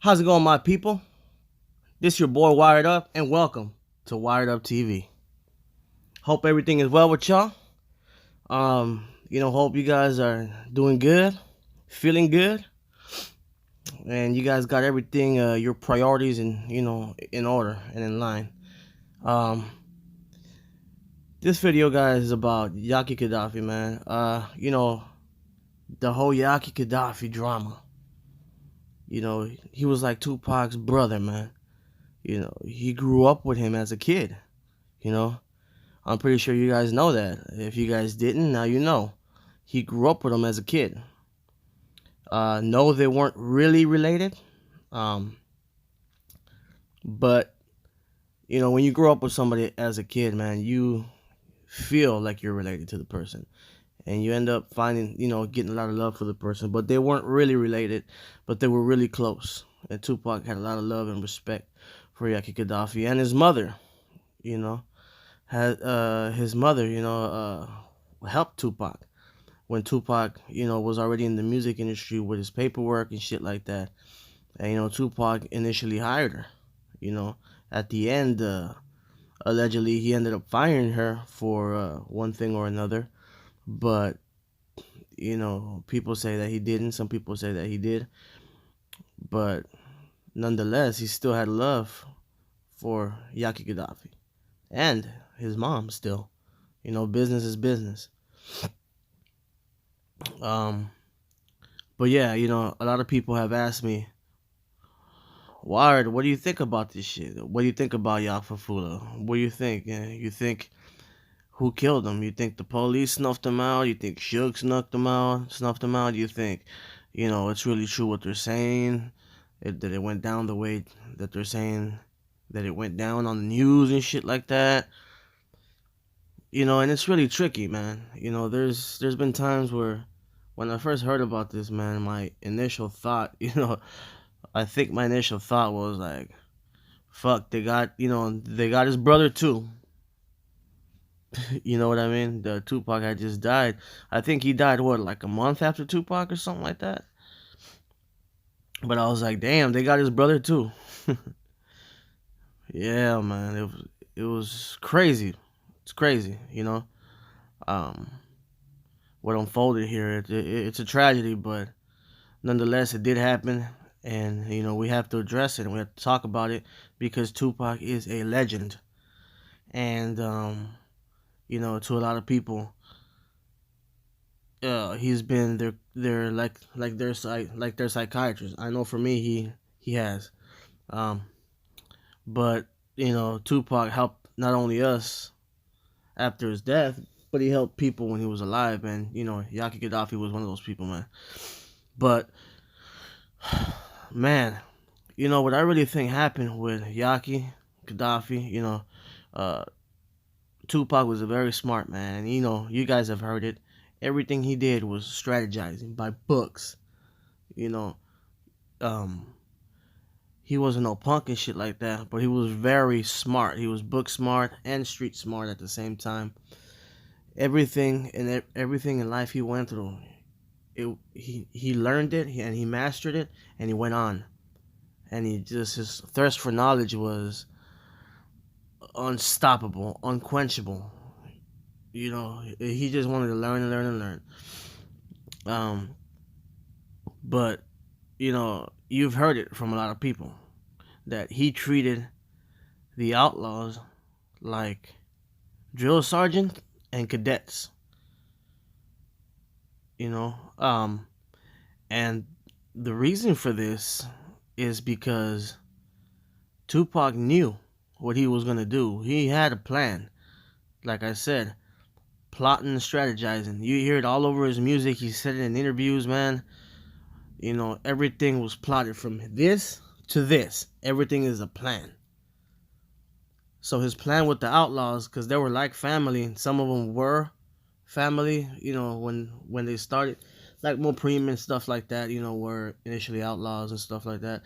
How's it going, my people? This your boy Wired Up, and welcome to Wired Up TV. Hope everything is well with y'all. Hope you guys are doing good, feeling good, and you guys got everything, your priorities, in order and in line. Um, this video, guys, is about Yaki Kadafi, man. The whole Yaki Kadafi drama. He was like Tupac's brother, man. He grew up with him as a kid. You know, I'm pretty sure you guys know that. If you guys didn't, now you know. He grew up with him as a kid. No, they weren't really related. Um, but when you grow up with somebody as a kid, man, you feel like you're related to the person, and you end up finding, getting a lot of love for the person. But they weren't really related, but they were really close. And Tupac had a lot of love and respect for Yaki Kadafi and his mother. You know, had his mother, helped Tupac when Tupac, was already in the music industry with his paperwork and shit like that. And Tupac initially hired her. At the end, allegedly he ended up firing her for one thing or another. But people say that he didn't. Some people say that he did. But nonetheless, he still had love for Yaki Kadafi and his mom still. Business is business. But yeah, a lot of people have asked me, Wired, what do you think about this shit? What do you think about Yakfafula? What do you think? You think who killed him? You think the police snuffed him out? You think Suge snuffed him out? You think, it's really true what they're saying? That it went down the way that they're saying that it went down on the news and shit like that? And it's really tricky, man. There's been times where when I first heard about this, man, my initial thought, I think my initial thought was like, fuck, they got his brother too. You know what I mean? The Tupac had just died. I think he died, what, like a month after Tupac or something like that? But I was like, damn, they got his brother too. Yeah, man, it was crazy. It's crazy, Um, what unfolded here. It's a tragedy, but nonetheless, it did happen, and we have to address it and we have to talk about it because Tupac is a legend, and to a lot of people, he's been their their psychiatrist. I know for me, he has, um, but Tupac helped not only us after his death, but he helped people when he was alive, and Yaki Kadafi was one of those people, man. But man, what I really think happened with Yaki Kadafi, uh, Tupac was a very smart man, and you guys have heard it. Everything he did was strategizing by books. You know, um, he wasn't no punk and shit like that, but he was very smart. He was book smart and street smart at the same time. Everything in life he went through, he learned it and he mastered it, and he went on. And his thirst for knowledge was unstoppable, unquenchable. He just wanted to learn and learn and learn. But you've heard it from a lot of people that he treated the outlaws like drill sergeants and cadets. And the reason for this is because Tupac knew what he was gonna do. He had a plan. Like I said, plotting and strategizing. You hear it all over his music. He said it in interviews, man. Everything was plotted from this to this. Everything is a plan. So his plan with the outlaws, because they were like family, and some of them were family, when they started, like Mopreme and stuff like that, were initially outlaws and stuff like that.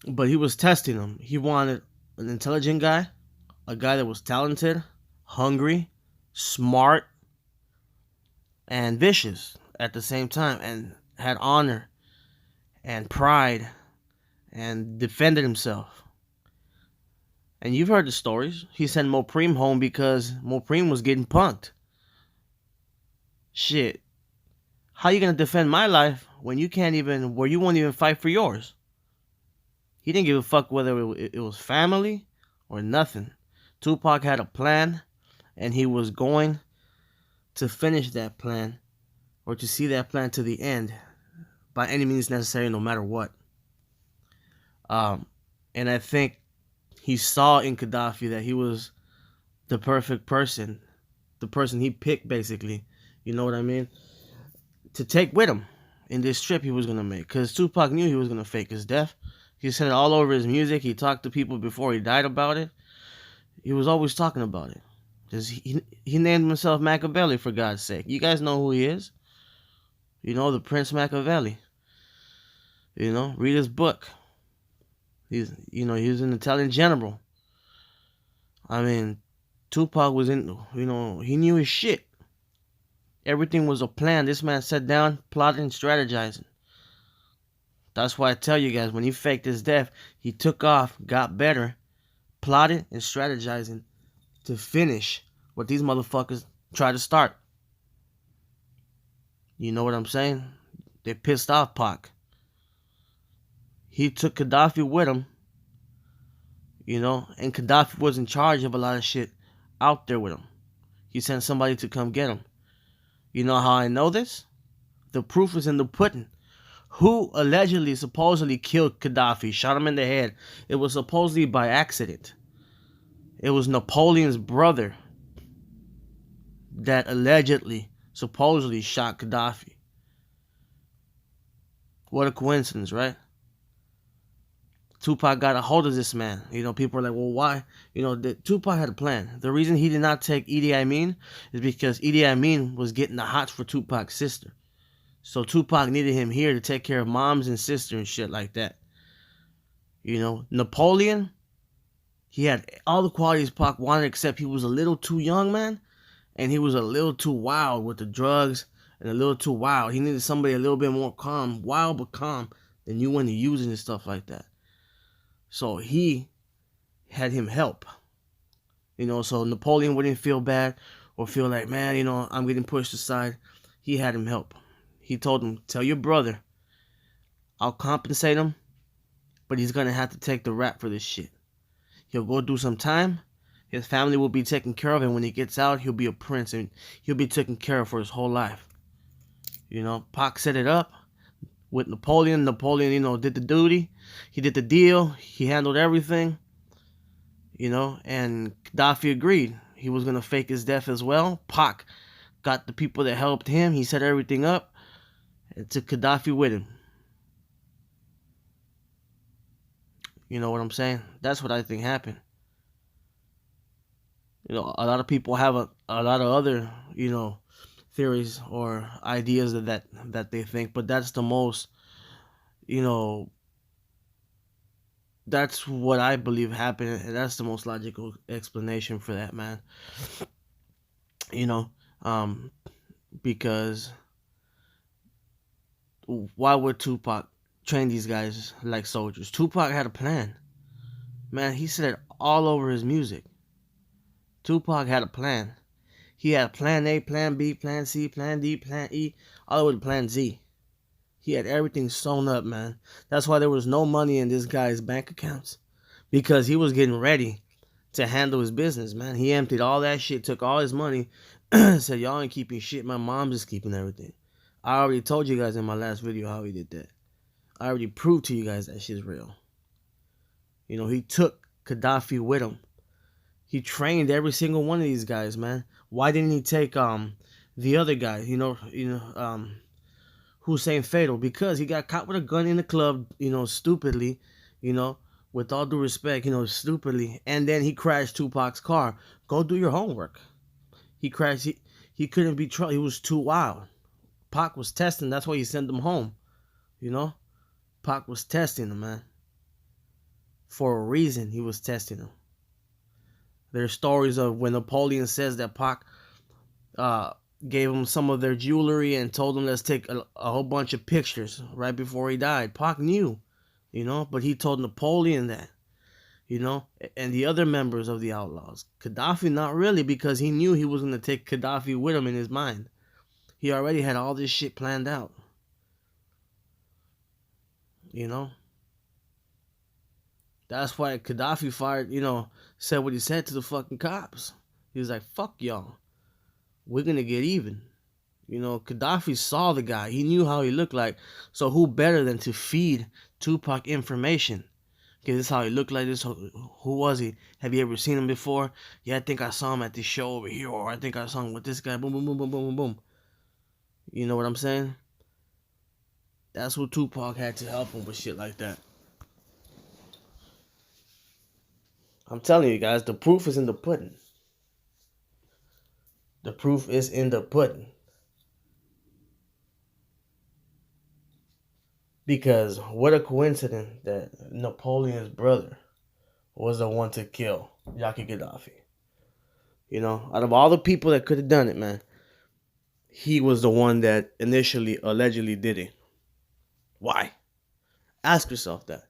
But he was testing them. He wanted an intelligent guy, a guy that was talented, hungry, smart, and vicious at the same time, and had honor and pride and defended himself. And you've heard the stories. He sent Mopreme home because Mopreme was getting punked. Shit. How you gonna defend my life when you can't even, where you won't even fight for yours? He didn't give a fuck whether it was family or nothing. Tupac had a plan, and he was going to finish that plan, or to see that plan to the end by any means necessary, no matter what. And I think he saw in Kadafi that he was the perfect person, the person he picked, basically. You know what I mean? To take with him in this trip he was gonna make, because Tupac knew he was gonna fake his death. He said it all over his music. He talked to people before he died about it. He was always talking about it. He named himself Machiavelli, for God's sake. You guys know who he is. You know, the Prince Machiavelli. You know, read his book. He was an Italian general. I mean, Tupac was in, he knew his shit. Everything was a plan. This man sat down, plotting, strategizing. That's why I tell you guys, when he faked his death, he took off, got better, plotted, and strategizing to finish what these motherfuckers tried to start. You know what I'm saying? They pissed off Pac. He took Gaddafi with him, and Gaddafi was in charge of a lot of shit out there with him. He sent somebody to come get him. You know how I know this? The proof is in the pudding. Who allegedly, supposedly killed Gaddafi, shot him in the head? It was supposedly by accident. It was Napoleon's brother that allegedly, supposedly shot Gaddafi. What a coincidence, right? Tupac got a hold of this man. People are like, well, why? Tupac had a plan. The reason he did not take Idi Amin is because Idi Amin was getting the hots for Tupac's sister. So Tupac needed him here to take care of moms and sister and shit like that. Napoleon, he had all the qualities Pac wanted, except he was a little too young, man. And he was a little too wild with the drugs and a little too wild. He needed somebody a little bit more calm, wild but calm, than you when you're using and stuff like that. So he had him help. So Napoleon wouldn't feel bad or feel like, man, I'm getting pushed aside. He had him help. He told him, tell your brother, I'll compensate him, but he's going to have to take the rap for this shit. He'll go do some time. His family will be taken care of, and when he gets out, he'll be a prince, and he'll be taken care of for his whole life. Pac set it up with Napoleon. Napoleon, did the duty. He did the deal. He handled everything. And Gaddafi agreed. He was going to fake his death as well. Pac got the people that helped him. He set everything up and took Gaddafi with him. You know what I'm saying? That's what I think happened. A lot of people have a lot of other, theories or ideas that they think, but that's the most, that's what I believe happened, and that's the most logical explanation for that, man. Because why would Tupac train these guys like soldiers? Tupac had a plan. Man, he said it all over his music. Tupac had a plan. He had plan A, plan B, plan C, plan D, plan E, all the way to plan Z. He had everything sewn up, man. That's why there was no money in this guy's bank accounts. Because he was getting ready to handle his business, man. He emptied all that shit, took all his money, said, y'all ain't keeping shit. My mom's just keeping everything. I already told you guys in my last video how he did that. I already proved to you guys that shit's real. He took Gaddafi with him. He trained every single one of these guys, man. Why didn't he take the other guy? Hussein Fatal? Because he got caught with a gun in the club, stupidly, with all due respect, stupidly, and then he crashed Tupac's car. Go do your homework. He crashed. He couldn't be trusted. He was too wild. Pac was testing. That's why he sent him home. Pac was testing him, man. For a reason, he was testing him. There's stories of when Napoleon says that Pac gave him some of their jewelry and told him, let's take a whole bunch of pictures right before he died. Pac knew. But he told Napoleon that, and the other members of the Outlaws. Gaddafi, not really, because he knew he was going to take Gaddafi with him in his mind. He already had all this shit planned out, you know? That's why Gaddafi said what he said to the fucking cops. He was like, fuck y'all. We're going to get even. Gaddafi saw the guy. He knew how he looked like. So who better than to feed Tupac information? Okay, this is how he looked like this. Who was he? Have you ever seen him before? Yeah, I think I saw him at this show over here. Or I think I saw him with this guy. Boom, boom, boom, boom, boom, boom, boom. You know what I'm saying? That's what Tupac had to help him with shit like that. I'm telling you guys, the proof is in the pudding. The proof is in the pudding. Because what a coincidence that Napoleon's brother was the one to kill Yaki Kadafi. Out of all the people that could have done it, man, he was the one that initially allegedly did it. Why? Ask yourself that.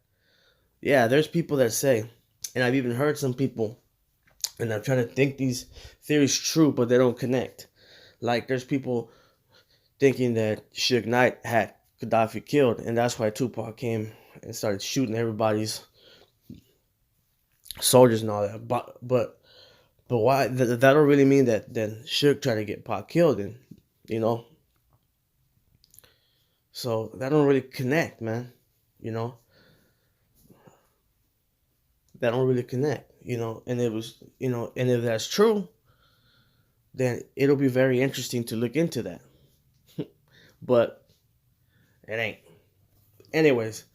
Yeah, there's people that say, and I've even heard some people, and I'm trying to think these theories true, but they don't connect. Like, there's people thinking that Suge Knight had Gaddafi killed, and that's why Tupac came and started shooting everybody's soldiers and all that. But why? That don't really mean that then Suge tried to get Pac killed, and So that don't really connect, man. That don't really connect. And it was, and if that's true, then it'll be very interesting to look into that. But it ain't. Anyways,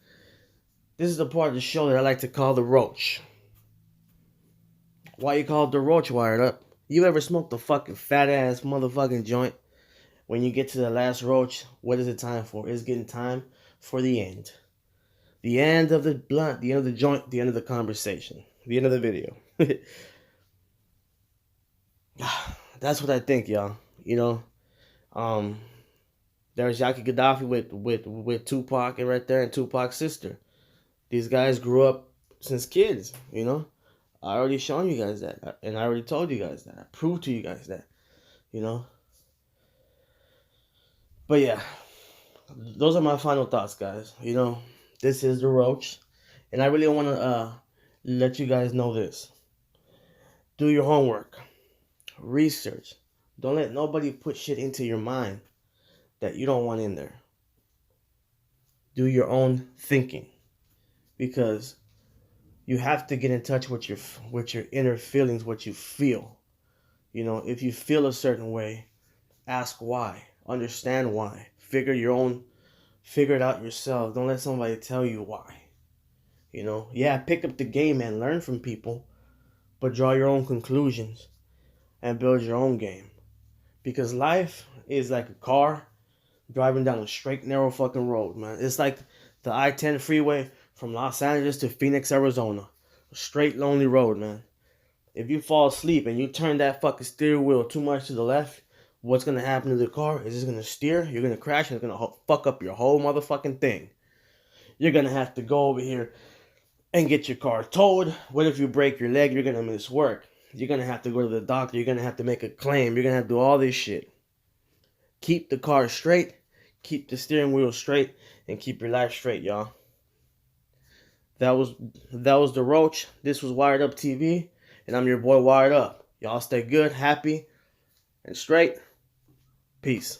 this is the part of the show that I like to call the roach. Why you call it the roach, Wired Up? You ever smoked a fucking fat ass motherfucking joint? When you get to the last roach, what is it time for? It's getting time for the end. The end of the blunt, the end of the joint, the end of the conversation, the end of the video. That's what I think, y'all. There's Yaki Kadafi with Tupac and right there, and Tupac's sister. These guys grew up since kids, I already shown you guys that, and I already told you guys that. I proved to you guys that, But yeah, those are my final thoughts, guys. This is the roach, and I really want to let you guys know this. Do your homework, research. Don't let nobody put shit into your mind that you don't want in there. Do your own thinking, because you have to get in touch with your inner feelings, what you feel. If you feel a certain way, ask why, understand why, figure it out yourself. Don't let somebody tell you why. Yeah, pick up the game and learn from people, but draw your own conclusions and build your own game. Because life is like a car driving down a straight, narrow fucking road, man. It's like the I-10 freeway from Los Angeles to Phoenix, Arizona. A straight, lonely road, man. If you fall asleep and you turn that fucking steering wheel too much to the left, what's going to happen to the car? Is it's going to steer, you're going to crash, and it's going to fuck up your whole motherfucking thing. You're going to have to go over here and get your car towed. What if you break your leg? You're going to miss work. You're going to have to go to the doctor. You're going to have to make a claim. You're going to have to do all this shit. Keep the car straight. Keep the steering wheel straight. And keep your life straight, y'all. That was the Roach. This was Wired Up TV. And I'm your boy Wired Up. Y'all stay good, happy, and straight. Peace.